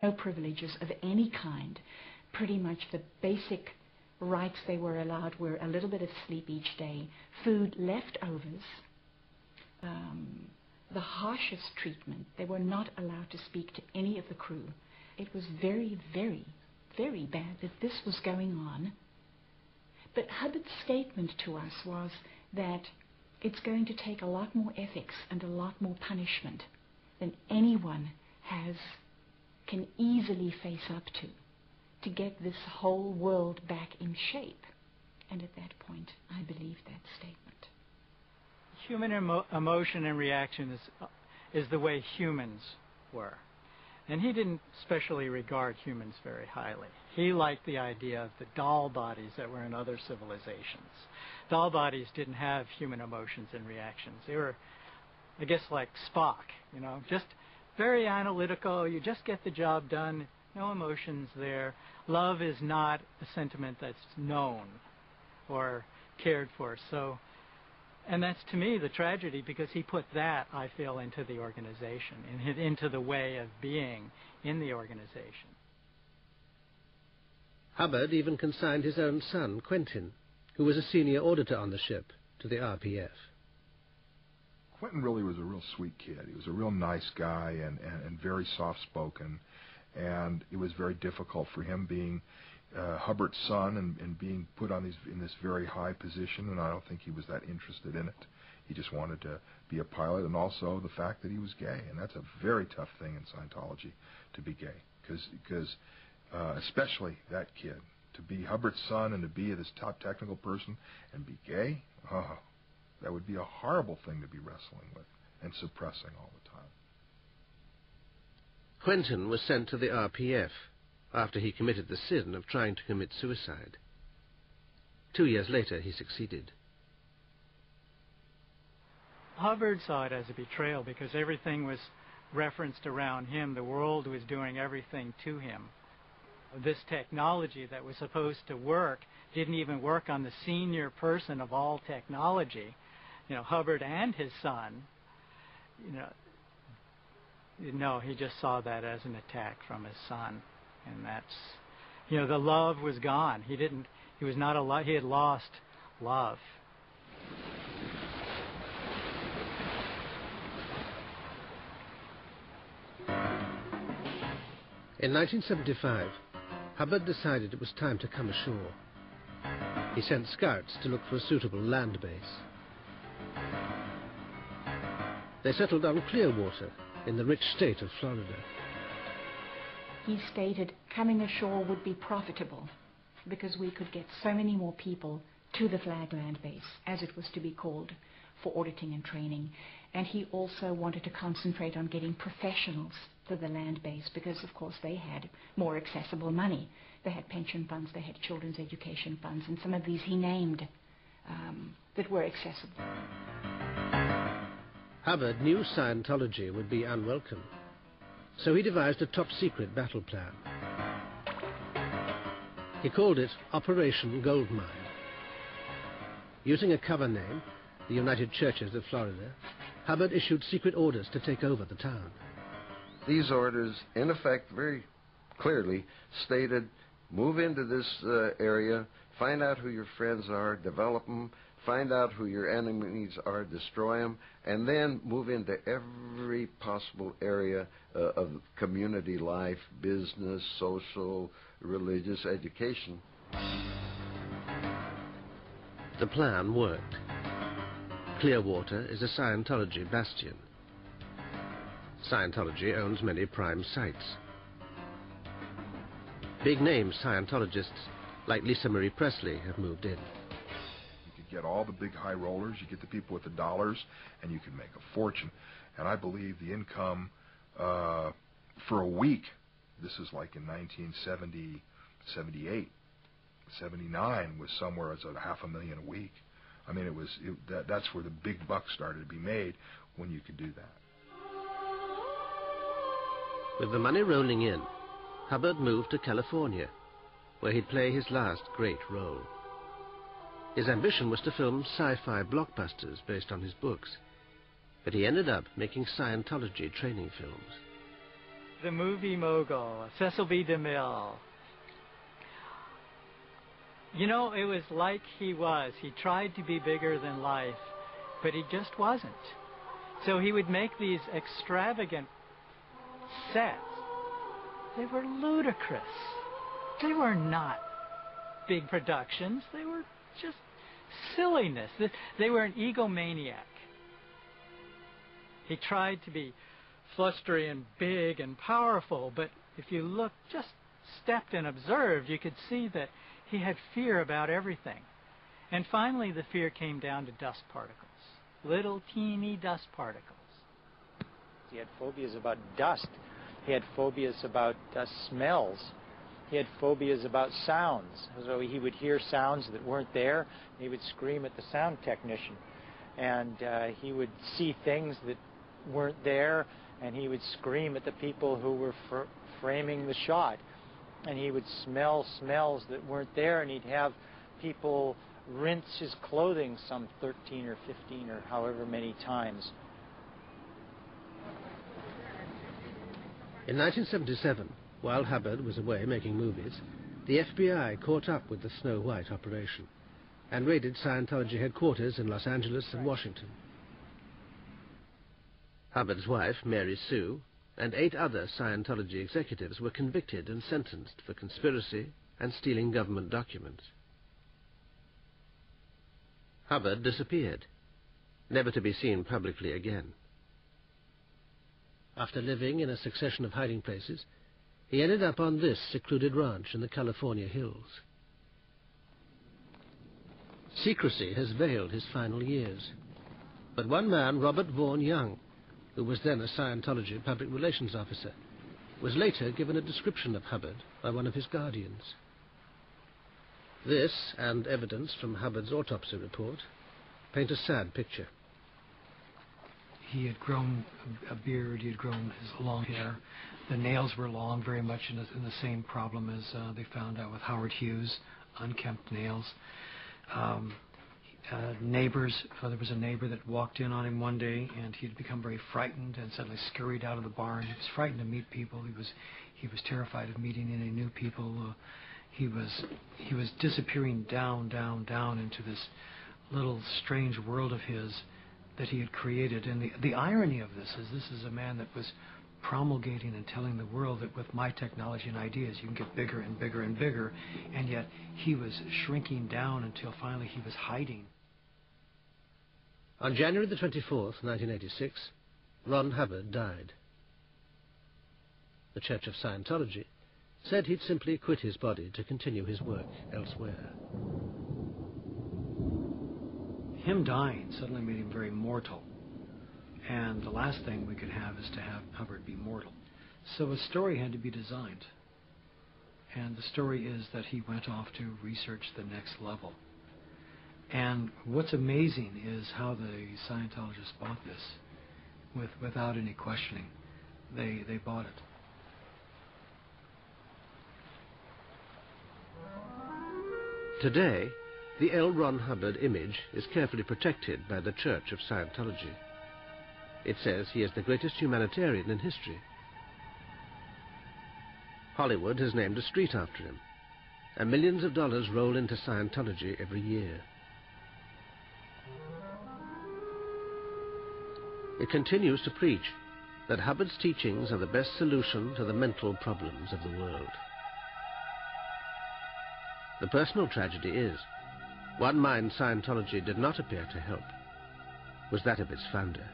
no privileges of any kind. Pretty much the basic rights they were allowed were a little bit of sleep each day, food, leftovers, the harshest treatment. They were not allowed to speak to any of the crew. It was very, very, very bad that this was going on. But Hubbard's statement to us was that it's going to take a lot more ethics and a lot more punishment than anyone can easily face up to get this whole world back in shape. And at that point, I believed that statement. Human emotion and reaction is the way humans were. And he didn't especially regard humans very highly. He liked the idea of the doll bodies that were in other civilizations. Doll bodies didn't have human emotions and reactions. They were, I guess, like Spock, just very analytical. You just get the job done. No emotions there. Love is not a sentiment that's known or cared for. And that's, to me, the tragedy, because he put that, I feel, into the organization, into the way of being in the organization. Hubbard even consigned his own son, Quentin, who was a senior auditor on the ship, to the RPF. Quentin really was a real sweet kid. He was a real nice guy and very soft-spoken, and it was very difficult for him being Hubbard's son and being put on in this very high position, and I don't think he was that interested in it. He just wanted to be a pilot, and also the fact that he was gay, and that's a very tough thing in Scientology, to be gay, because especially that kid, to be Hubbard's son and to be this top technical person and be gay, that would be a horrible thing to be wrestling with and suppressing all the time. Quentin was sent to the RPF after he committed the sin of trying to commit suicide. 2 years later, he succeeded. Hubbard saw it as a betrayal because everything was referenced around him. The world was doing everything to him. This technology that was supposed to work didn't even work on the senior person of all technology, Hubbard and his son. No, he just saw that as an attack from his son. And that's, the love was gone. He had lost love. In 1975, Hubbard decided it was time to come ashore. He sent scouts to look for a suitable land base. They settled on Clearwater in the rich state of Florida. He stated coming ashore would be profitable because we could get so many more people to the Flag Land Base, as it was to be called, for auditing and training. And he also wanted to concentrate on getting professionals to the land base because, of course, they had more accessible money. They had pension funds, they had children's education funds, and some of these he named that were accessible. Hubbard knew Scientology would be unwelcome, so he devised a top-secret battle plan. He called it Operation Goldmine. Using a cover name, the United Churches of Florida, Hubbard issued secret orders to take over the town. These orders, in effect, very clearly stated, move into this area, find out who your friends are, develop them, find out who your enemies are, destroy them, and then move into every possible area of community life, business, social, religious, education. The plan worked. Clearwater is a Scientology bastion. Scientology owns many prime sites. Big-name Scientologists like Lisa Marie Presley have moved in. Get all the big high rollers, you get the people with the dollars, and you can make a fortune. And I believe the income for a week, this is like in 1970, 78, 79, was somewhere as $500,000 a week. I mean, that's where the big bucks started to be made, when you could do that. With the money rolling in, Hubbard moved to California, where he'd play his last great role. His ambition was to film sci-fi blockbusters based on his books, but he ended up making Scientology training films. the movie mogul, Cecil B. DeMille. You know, it was like he was. He tried to be bigger than life, but he just wasn't. So he would make these extravagant sets. They were ludicrous. They were not big productions. They were just silliness. They were an egomaniac. He tried to be flustery and big and powerful, but if you looked, just stepped and observed, you could see that he had fear about everything. And finally, the fear came down to dust particles, little teeny dust particles. He had phobias about dust. He had phobias about smells. He had phobias about sounds. So he would hear sounds that weren't there, and he would scream at the sound technician. And he would see things that weren't there, and he would scream at the people who were framing the shot. And he would smell smells that weren't there, and he'd have people rinse his clothing some 13 or 15 or however many times. In 1977, while Hubbard was away making movies, the FBI caught up with the Snow White operation and raided Scientology headquarters in Los Angeles and Washington. Hubbard's wife, Mary Sue, and 8 other Scientology executives were convicted and sentenced for conspiracy and stealing government documents. Hubbard disappeared, never to be seen publicly again. After living in a succession of hiding places, he ended up on this secluded ranch in the California hills. Secrecy has veiled his final years, but one man, Robert Vaughan Young, who was then a Scientology public relations officer, was later given a description of Hubbard by one of his guardians. This, and evidence from Hubbard's autopsy report, paint a sad picture. He had grown a beard, he had grown his long hair. The nails were long, very much in the same problem as they found out with Howard Hughes, unkempt nails. Neighbors, there was a neighbor that walked in on him one day, and he had become very frightened and suddenly scurried out of the barn. He was frightened to meet people. He was terrified of meeting any new people. He was disappearing down into this little strange world of his that he had created. And the irony of this is a man that was promulgating and telling the world that with my technology and ideas you can get bigger and bigger and bigger, and yet he was shrinking down until finally he was hiding. On January the 24th, 1986, Ron Hubbard died. The Church of Scientology said he'd simply quit his body to continue his work elsewhere. Him dying suddenly made him very mortal. And the last thing we could have is to have Hubbard be mortal. So a story had to be designed. And the story is that he went off to research the next level. And what's amazing is how the Scientologists bought this without any questioning. They bought it. Today, the L. Ron Hubbard image is carefully protected by the Church of Scientology. It says he is the greatest humanitarian in history. Hollywood has named a street after him, and millions of dollars roll into Scientology every year. It continues to preach that Hubbard's teachings are the best solution to the mental problems of the world. The personal tragedy is, one mind Scientology did not appear to help was that of its founder.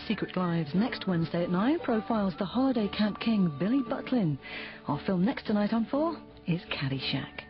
Secret Lives next Wednesday at 9 profiles the holiday camp king Billy Butlin. Our film next tonight on 4 is Caddyshack.